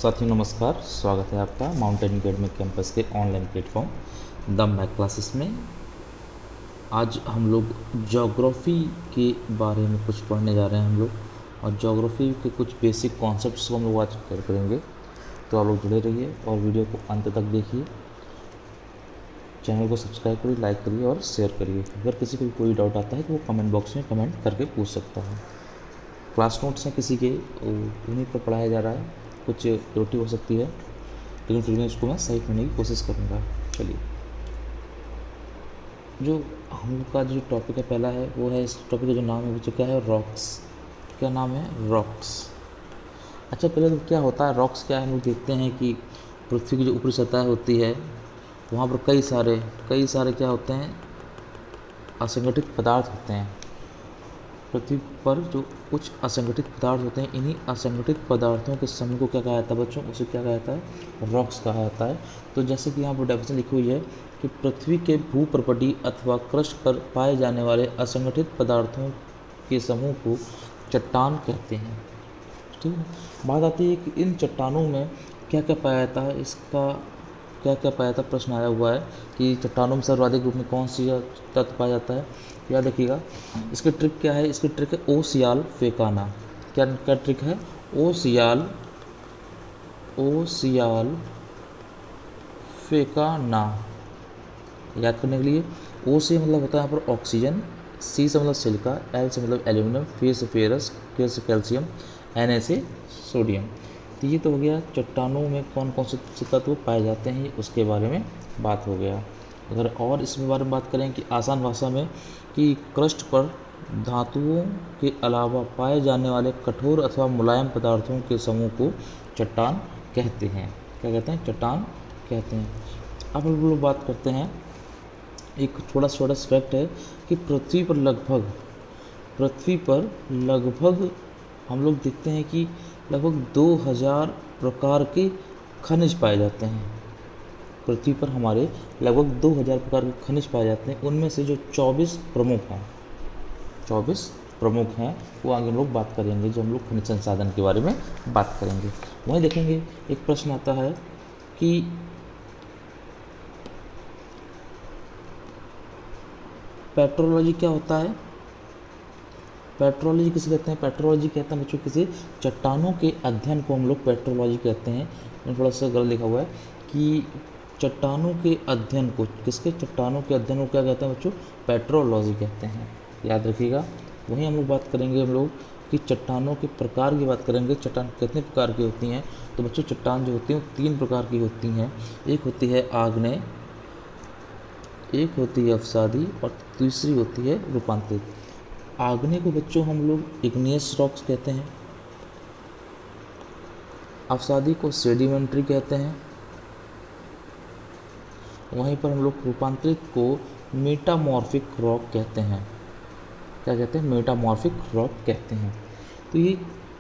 साथियों नमस्कार, स्वागत है आपका माउंटेन एकेडमिक कैंपस के online platform the math classes में। आज हम लोग ज्योग्राफी के बारे में कुछ पढ़ने जा रहे हैं हम लोग, और ज्योग्राफी के कुछ बेसिक कॉन्सेप्ट्स को हम लोग आज कवर करेंगे। तो आप लोग जुड़े रहिए और वीडियो को अंत तक देखिए। चैनल को सब्सक्राइब करिए, लाइक करिए और शेयर करिए। अगर किसी को कोई डाउट आता है तो वो कमेंट बॉक्स में कमेंट करके पूछ सकता है। क्लास नोट्स हैं किसी के, उन्हीं पर पढ़ाया जा रहा है। कुछ त्रुटि हो सकती है, लेकिन फिर भी उसको मैं सही करने की कोशिश करूँगा। चलिए, जो हम लोग का जो टॉपिक है पहला है वो है, इस टॉपिक का जो नाम है वो जो क्या है, रॉक्स। क्या नाम है? रॉक्स। अच्छा, पहले तो क्या होता है रॉक्स क्या है, हम लोग देखते हैं कि पृथ्वी की जो ऊपरी सतह होती है वहाँ पर कई सारे क्या होते हैं, असंगठित पदार्थ होते हैं। पृथ्वी पर जो कुछ असंगठित पदार्थ होते हैं, इन्हीं असंगठित पदार्थों के समूह को क्या कहा जाता है बच्चों? उसे क्या कहा जाता है? रॉक्स कहा जाता है। तो जैसे कि यहाँ पर डेफिनेशन लिखी हुई है कि पृथ्वी के भूप्रपटी अथवा क्रस्ट पर पाए जाने वाले असंगठित पदार्थों के समूह को चट्टान कहते हैं। ठीक है, बात आती है कि इन चट्टानों में क्या क्या पाया जाता है, इसका क्या क्या पाया जाता है, प्रश्न आया हुआ है कि चट्टानों में सर्वाधिक रूप में कौन सी तत्व पाया जाता है। याद रखिएगा, इसकी ट्रिक क्या है? इसकी ट्रिक है ओसियाल फेकाना। क्या क्या ट्रिक है? ओसियाल फेकाना। याद करने के लिए, ओ से मतलब होता है यहाँ पर ऑक्सीजन, सी से मतलब सिलिका, एल से मतलब एल्यूमिनियम, फी से फेरस, के से कैल्शियम, एन से सोडियम। तो ये तो हो गया चट्टानों में कौन कौन से तत्व पाए जाते हैं, उसके बारे में बात हो गया। अगर और इसमें बारे में बात करें कि आसान भाषा में, कि क्रस्ट पर धातुओं के अलावा पाए जाने वाले कठोर अथवा मुलायम पदार्थों के समूह को चट्टान कहते हैं। क्या कहते हैं? चट्टान कहते हैं। अब हम लोग बात करते हैं, एक थोड़ा छोटा फैक्ट है कि पृथ्वी पर लगभग हम लोग देखते हैं कि लगभग 2000 प्रकार के खनिज पाए जाते हैं। पृथ्वी पर हमारे लगभग 2000 प्रकार के खनिज पाए जाते हैं। उनमें से जो 24 प्रमुख हैं वो आगे हम लोग बात करेंगे, जो हम लोग खनिज संसाधन के बारे में बात करेंगे। वहीं देखेंगे, एक प्रश्न आता है कि पेट्रोलॉजी क्या होता है? पेट्रोलॉजी किसे कहते हैं? पेट्रोलॉजी कहते हैं बच्चों किसी चट्टानों के अध्ययन को हम लोग पेट्रोलॉजी कहते हैं। थोड़ा सा गलत लिखा हुआ है कि चट्टानों के अध्ययन को, किसके? चट्टानों के अध्ययन को क्या कहते हैं बच्चों? पेट्रोलॉजी कहते हैं। याद रखिएगा। वहीं हम लोग बात करेंगे हम लोग कि चट्टानों के प्रकार की बात करेंगे। चट्टान कितने प्रकार की होती हैं? तो बच्चों चट्टान जो होती हैं वो 3 प्रकार की होती हैं। एक होती है आग्नेय, एक होती है अवसादी और तीसरी होती है रूपांतरित। आग्नेय को बच्चों हम लोग इग्नियस रॉक्स कहते हैं, अवसादी को सेडिमेंट्री कहते हैं, वहीं पर हम लोग रूपांतरित को मेटामॉर्फिक रॉक कहते हैं। क्या कहते हैं? मेटामॉर्फिक रॉक कहते हैं। तो ये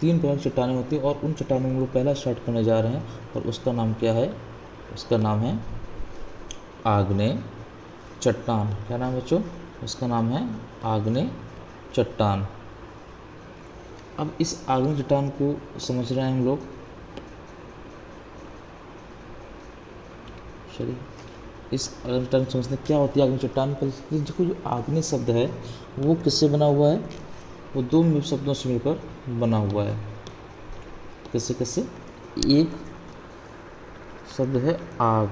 3 प्रकार की चट्टानें होती हैं, और उन चट्टानों में हम लोग पहला स्टार्ट करने जा रहे हैं, और उसका नाम क्या है? उसका नाम है आग्नेय चट्टान। क्या नाम है बच्चों? उसका नाम है आग्नेय चट्टान। अब इस आग्नेय चट्टान को समझ रहे हैं हम लोग। चलिए, इस आग्नेय चट्टान समझते क्या होती है आग्नेय चट्टान। पर देखो, जो आग्नेय शब्द है वो किससे बना हुआ है? वो 2 शब्दों से मिलकर बना हुआ है। किससे किससे? एक शब्द है आग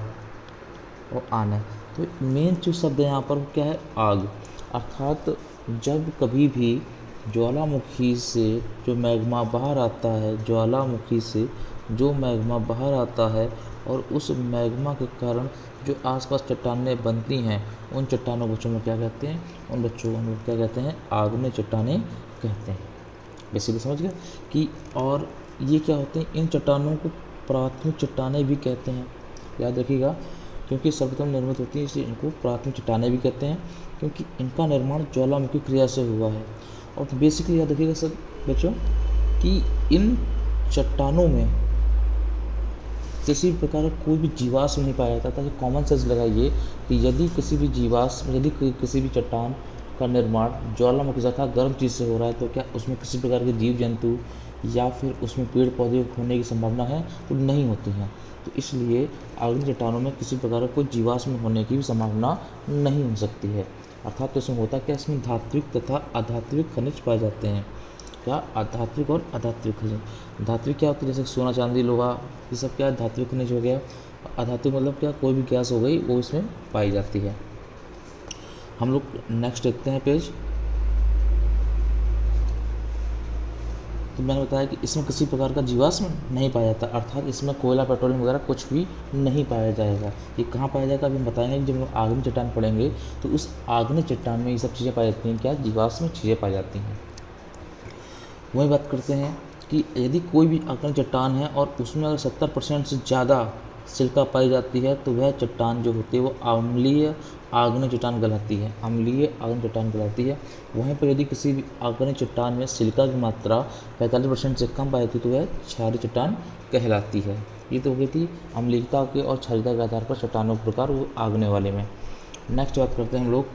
और आना। तो मेन जो शब्द है यहाँ पर वो क्या है? आग। अर्थात जब कभी भी ज्वालामुखी से जो मैग्मा बाहर आता है, ज्वालामुखी से जो मैग्मा बाहर आता है, और उस मैग्मा के कारण जो आसपास चट्टानें बनती हैं, उन चट्टानों बच्चों में क्या कहते हैं? उन बच्चों में क्या कहते हैं? आग्नेय चट्टानें कहते हैं। बेसिकली समझ गए कि, और ये क्या होते हैं? इन चट्टानों को प्राथमिक चट्टानें भी कहते हैं। याद रखिएगा, क्योंकि सर्वप्रथम निर्मित होती है इसलिए इनको प्राथमिक चट्टानें भी कहते हैं, क्योंकि इनका निर्माण ज्वालामुखी क्रिया से हुआ है। और बेसिकली याद रखिएगा सब बच्चों कि इन चट्टानों में किसी भी प्रकार का कोई भी जीवाश्म नहीं पाया जाता। ताकि कॉमन सेंस लगाइए कि यदि किसी भी जीवाश्म, यदि किसी भी चट्टान का निर्माण ज्वालामुखी तथा गर्म चीज़ से हो रहा है, तो क्या उसमें किसी प्रकार के जीव जंतु या फिर उसमें पेड़ पौधे होने की संभावना है तो नहीं होती हैं। तो इसलिए आग्नेय चट्टानों में किसी प्रकार का कोई जीवाश्म होने की भी संभावना नहीं हो सकती है। अर्थात तो इसमें होता क्या, इसमें धात्विक तथा अधात्विक खनिज पाए जाते हैं। क्या, आधात्विक और अधात्विक खनिज। धात्विक क्या होता है, जैसे सोना चांदी लोहा, ये सब क्या है, धात्विक खनिज हो गया। अधात्विक मतलब क्या, कोई भी गैस हो गई वो इसमें पाई जाती है। हम लोग नेक्स्ट देखते हैं पेज। तो मैंने बताया कि इसमें किसी प्रकार का जीवाश्म नहीं पाया जाता, अर्थात इसमें कोयला पेट्रोलियम वगैरह कुछ भी नहीं पाया जाएगा। ये कहाँ पाया जाएगा अभी हम बताएंगे। जब हम आग्नेय चट्टान पढ़ेंगे तो उस आग्नेय चट्टान में ये सब चीज़ें पाई जाती हैं, क्या, जीवाश्म चीज़ें पाई जाती हैं। वही बात करते हैं कि यदि कोई भी आग्नेय चट्टान है और उसमें अगर 70% से ज़्यादा सिलिका पाई जाती है तो वह चट्टान जो होती है वो अम्लीय आग्नेय चट्टान कहलाती है, अम्लीय आग्नेय चट्टान कहलाती है। वहीं पर यदि किसी भी आग्नेय चट्टान में सिलिका की मात्रा 45% से कम पाई जाती है तो वह क्षारीय चट्टान कहलाती है। ये तो हो गई थी अम्लीयता के और क्षारीयता के आधार पर चट्टानों के प्रकार वो आग्नेय वाले में। नेक्स्ट बात करते हैं हम लोग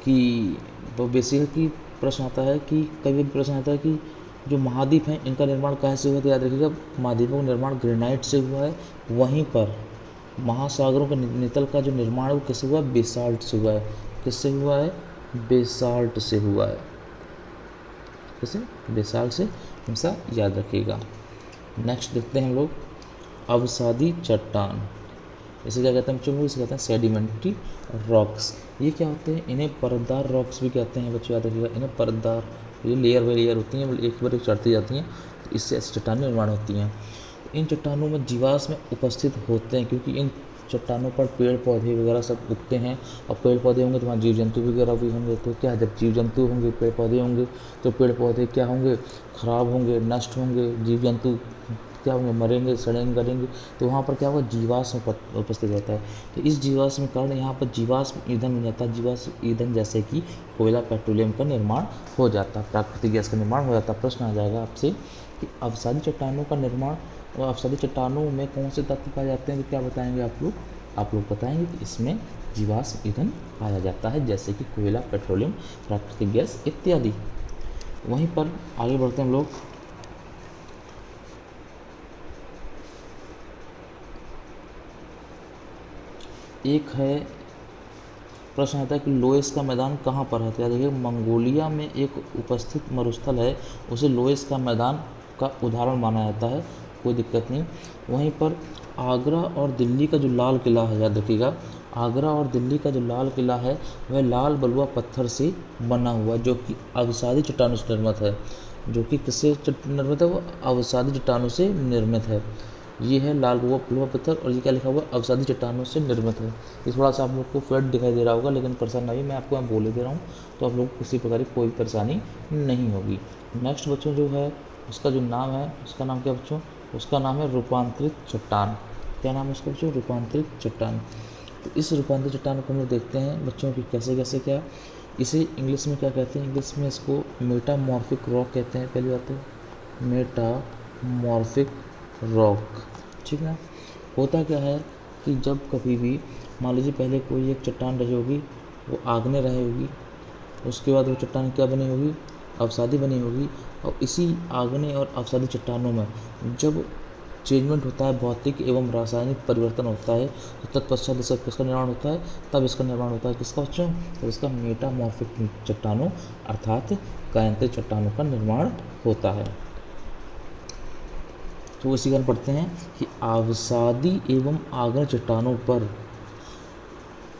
कि वो बेसिक की प्रश्न आता है कि कभी प्रश्न आता है कि जो महाद्वीप हैं इनका निर्माण कैसे हुआ। तो याद रखिएगा, महाद्वीपों का निर्माण ग्रेनाइट से हुआ है। वहीं पर महासागरों के नितल का जो निर्माण है वो किससे हुआ, बेसाल्ट से हुआ है। किससे हुआ है, बेसाल्ट से हुआ है। किससे, बेसाल्ट से, हमेशा याद रखिएगा। नेक्स्ट देखते हैं हम लोग अवसादी चट्टान। इसे क्या कहते हैं बच्चों, इसे कहते हैं सेडिमेंट्री रॉक्स। ये क्या होते हैं, इन्हें परतदार रॉक्स भी कहते हैं बच्चों, याद रखिएगा। इन्हें परतदार, ये लेयर बाई लेयर होती हैं, एक बार एक चढ़ती जाती हैं, तो इससे ऐसी चट्टानें निर्माण होती हैं। इन चट्टानों में जीवाश्म उपस्थित होते हैं क्योंकि इन चट्टानों पर पेड़ पौधे वगैरह सब उगते हैं, और पेड़ पौधे होंगे तो वहाँ जीव जंतु वगैरह भी होंगे। तो क्या, जब जीव जंतु होंगे, पेड़ पौधे होंगे, तो पेड़ पौधे क्या होंगे, खराब होंगे, नष्ट होंगे, जीव जंतु क्या होंगे, मरेंगे, सड़ेंगे, करेंगे। तो वहाँ पर क्या होगा, जीवाश्म उपस्थित रहता है। तो इस जीवाश्म के कारण यहाँ पर जीवाश्म ईंधन बन जाता है। जीवाश्म ईंधन जैसे कि कोयला पेट्रोलियम का निर्माण हो जाता है, प्राकृतिक गैस का निर्माण हो जाता है। प्रश्न आ जाएगा आपसे कि अवसादी चट्टानों का निर्माण और अवसादी चट्टानों में कौन से तत्व पाए जाते हैं, तो क्या बताएंगे आप लोग बताएंगे कि इसमें जीवाश्म ईंधन पाया जाता है, जैसे कि कोयला, पेट्रोलियम, प्राकृतिक गैस इत्यादि। वहीं पर आगे बढ़ते हैं हम लोग। एक है प्रश्न आता है कि लोएस का मैदान कहाँ पर है। तो याद रखिए, मंगोलिया में एक उपस्थित मरुस्थल है, उसे लोएस का मैदान का उदाहरण माना जाता है, कोई दिक्कत नहीं। वहीं पर आगरा और दिल्ली का जो लाल किला है, याद रखिएगा, आगरा और दिल्ली का जो लाल किला है वह लाल बलुआ पत्थर से बना हुआ, जो कि अवसादी चट्टानों से निर्मित है। जो कि किससे निर्मित है, वो अवसादी चट्टानों से निर्मित है। ये है लाल बलुआ पत्थर, और ये क्या लिखा हुआ है, अवसादी चट्टानों से निर्मित है। ये थोड़ा सा आप लोग को फेड दिखाई दे रहा होगा, लेकिन परेशान नहीं, मैं आपको बोल दे रहा हूँ, तो आप लोग को किसी प्रकार की कोई परेशानी नहीं होगी। नेक्स्ट बच्चों जो है उसका जो नाम है, उसका नाम क्या बच्चों, उसका नाम है रूपांतरित चट्टान। क्या नाम है उसका बच्चों, रूपांतरित चट्टान। तो इस रूपांतरित चट्टान को हम लोग देखते हैं बच्चों की कैसे कैसे क्या, इसे इंग्लिश में क्या कहते हैं, इंग्लिश में इसको मेटामॉर्फिक रॉक कहते हैं। पहली बात है मेटामॉर्फिक रॉक, ठीक ना। होता क्या है कि जब कभी भी मान लीजिए पहले कोई एक चट्टान रही होगी, वो आग्नेय रही होगी, उसके बाद वो चट्टान क्या बनी होगी, अवसादी बनी होगी, और इसी आग्नेय और अवसादी चट्टानों में जब चेंजमेंट होता है, भौतिक एवं रासायनिक परिवर्तन होता है, तो तत्पश्चात इसका किसका निर्माण होता है, तब इसका निर्माण होता है किसका बच्चों, तब इसका मेटामॉर्फिक चट्टानों अर्थात कायांतरित चट्टानों का निर्माण होता है। तो इसी कारण पढ़ते हैं कि अवसादी एवं आग्नेय चट्टानों पर,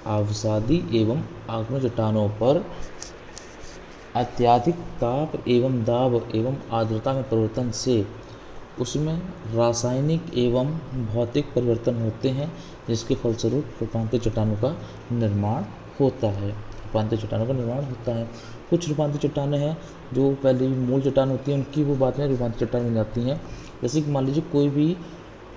अवसादी एवं आग्नेय चट्टानों पर अत्यधिक ताप एवं दाब एवं आर्द्रता में परिवर्तन से उसमें रासायनिक एवं भौतिक परिवर्तन होते हैं, जिसके फलस्वरूप रूपांतरित चट्टानों का निर्माण होता है। रूपांतरित चट्टानों का निर्माण होता है। कुछ रूपांतरित चट्टानें हैं जो पहले मूल चट्टान होती हैं, उनकी वो बाद में रूपांतरित चट्टान बन जाती हैं। जैसे कि मान लीजिए कोई भी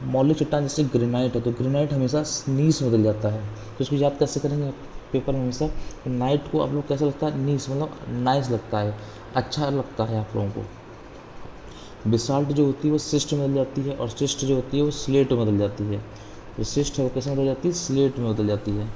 मौलिक चट्टान जैसे ग्रेनाइट है, तो ग्रेनाइट हमेशा नीस में बदल जाता है। तो इसको याद कैसे करेंगे पेपर में हमेशा, नाइट को आप लोग कैसा लगता है, नीस मतलब नाइस लगता है, अच्छा लगता है आप लोगों को। बेसाल्ट जो होती है वो सिस्ट में बदल जाती है, और सिस्ट जो होती है वो स्लेट में बदल जाती है। जो सिस्ट है वो कैसे बदल जाती है, स्लेट में बदल जाती है।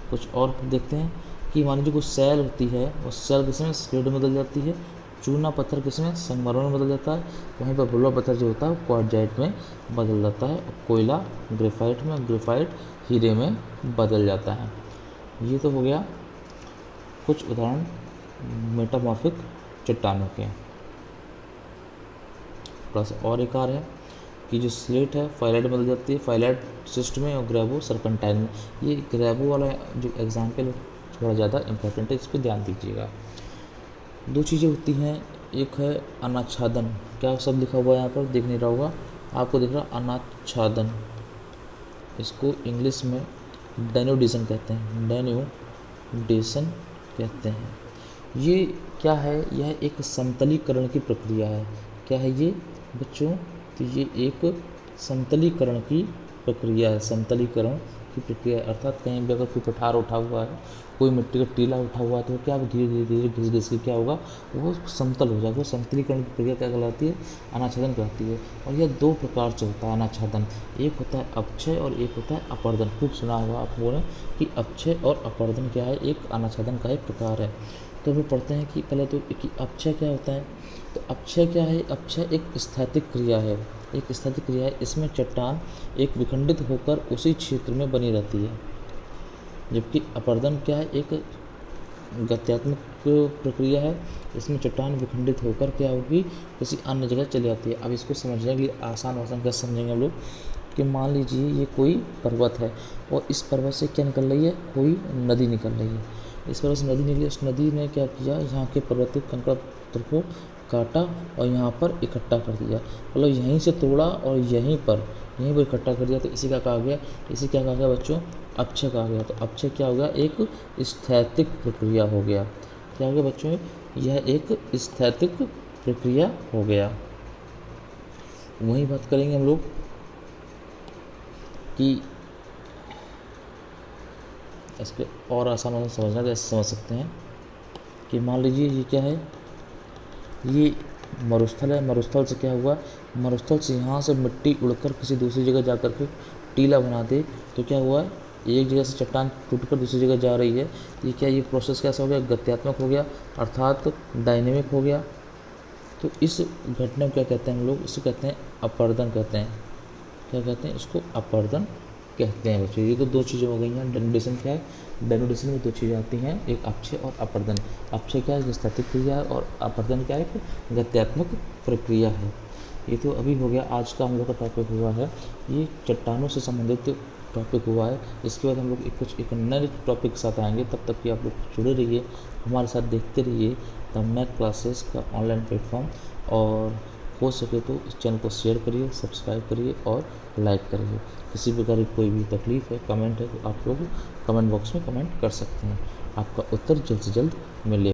कुछ और देखते हैं कि मान लीजिए कुछ सेल होती है, वो सेल किसमें स्लेट में बदल जाती है, चूना पत्थर किसमें संगमरमर में बदल जाता है, वहीं पर बुलवा पत्थर जो होता है वो क्वार्टजाइट में बदल जाता है, और कोयला ग्रेफाइट में, ग्रेफाइट हीरे में बदल जाता है। ये तो हो गया कुछ उदाहरण मेटामॉर्फिक चट्टानों के। प्लस और एक और है कि जो स्लेट है फाइलाइट बदल जाती है, फाइलाइट सिस्ट में और ग्रेवो सर्पेंटाइन में। ये ग्रेवो वाला जो एग्जाम्पल थोड़ा ज़्यादा इंपॉर्टेंट है, इस पर ध्यान दीजिएगा। दो चीज़ें होती हैं, एक है अनाच्छादन, क्या सब लिखा हुआ है यहाँ पर, देख नहीं रहा होगा आपको, दिख रहा अनाच्छादन, इसको इंग्लिश में डेनुडेशन कहते हैं, डेनुडेशन कहते हैं। ये क्या है, यह एक समतलीकरण की प्रक्रिया है। क्या है ये बच्चों, तो ये एक समतलीकरण की प्रक्रिया है, समतलीकरण की प्रक्रिया, अर्थात कहीं भी अगर कोई पठार उठा हुआ है, कोई मिट्टी का टीला उठा हुआ है, तो क्या धीरे धीरे धीरे घिस घिस के क्या होगा, वो समतल हो जाएगा। वो समतलीकरण की प्रक्रिया क्या कहलाती है, अनाच्छादन कहलाती है। और यह दो प्रकार से होता है अनाच्छादन, एक होता है अपक्षय और एक होता है अपर्दन। खूब सुना होगा आप लोगों ने कि अपक्षय और अपर्दन क्या है, एक अनाच्छादन का एक प्रकार है। तो हम पढ़ते हैं कि पहले तो कि अपक्षय क्या होता है। तो अपक्षय क्या है, अपक्षय एक स्थैतिक क्रिया है, एक स्थैतिक क्रिया है। इसमें चट्टान एक विखंडित होकर उसी क्षेत्र में बनी रहती है। जबकि अपर्दन क्या है, एक गत्यात्मक प्रक्रिया है। इसमें चट्टान विखंडित होकर क्या होगी, किसी अन्य जगह चली जाती है। अब इसको समझने के लिए आसान कैसे समझेंगे हम लोग, कि मान लीजिए ये कोई पर्वत है और इस पर्वत से क्या निकल रही है, कोई नदी निकल रही है। इस पर्वत से नदी निकली, उस नदी ने क्या किया, यहाँ के पर्वतीय कंकड़ पत्थर को काटा और यहाँ पर इकट्ठा कर दिया, मतलब यहीं से तोड़ा और यहीं पर इकट्ठा कर दिया। तो इसी का कहा गया, इसे क्या कहा गया बच्चों, अपक्षय कहा गया। तो अपक्षय क्या हो गया, एक स्थैतिक प्रक्रिया हो गया। क्या हो गया बच्चों, यह एक स्थैतिक प्रक्रिया हो गया। वही बात करेंगे हम लोग कि इसके और आसान समझना, तो ऐसे समझ सकते हैं कि मान लीजिए ये क्या है, ये मरुस्थल है। मरुस्थल से क्या हुआ, मरुस्थल से यहाँ से मिट्टी उड़कर किसी दूसरी जगह जा कर के टीला बना दे, तो क्या हुआ, एक जगह से चट्टान टूटकर दूसरी जगह जा रही है। ये क्या, ये प्रोसेस कैसा हो गया, गत्यात्मक हो गया, अर्थात डायनेमिक हो गया। तो इस घटना को क्या कहते हैं हम लोग, इसे कहते हैं अपर्दन कहते हैं। क्या कहते हैं, इसको अपर्दन कहते हैं बच्चों। ये तो दो चीज़ें हो गई हैं। डेनुडेशन क्या है, डेनुडेशन में दो चीज़ें आती हैं, एक अपक्षय और अपर्दन। अपक्षय क्या है, स्थैतिक क्रिया है, और अपर्दन क्या है, एक गत्यात्मक प्रक्रिया है। ये तो अभी हो गया, आज का हम लोग का टॉपिक हुआ है, ये चट्टानों से संबंधित टॉपिक हुआ है। इसके बाद हम लोग एक नए टॉपिक के साथ आएंगे। तब तक कि आप लोग जुड़े रहिए, हमारे साथ देखते रहिए द मैथ क्लासेस का ऑनलाइन प्लेटफॉर्म। और हो सके तो इस चैनल को शेयर करिए, सब्सक्राइब करिए और लाइक करिए। किसी प्रकार की कोई भी तकलीफ़ है, कमेंट है, तो आप लोग कमेंट बॉक्स में कमेंट कर सकते हैं। आपका उत्तर जल्द से जल्द मिले।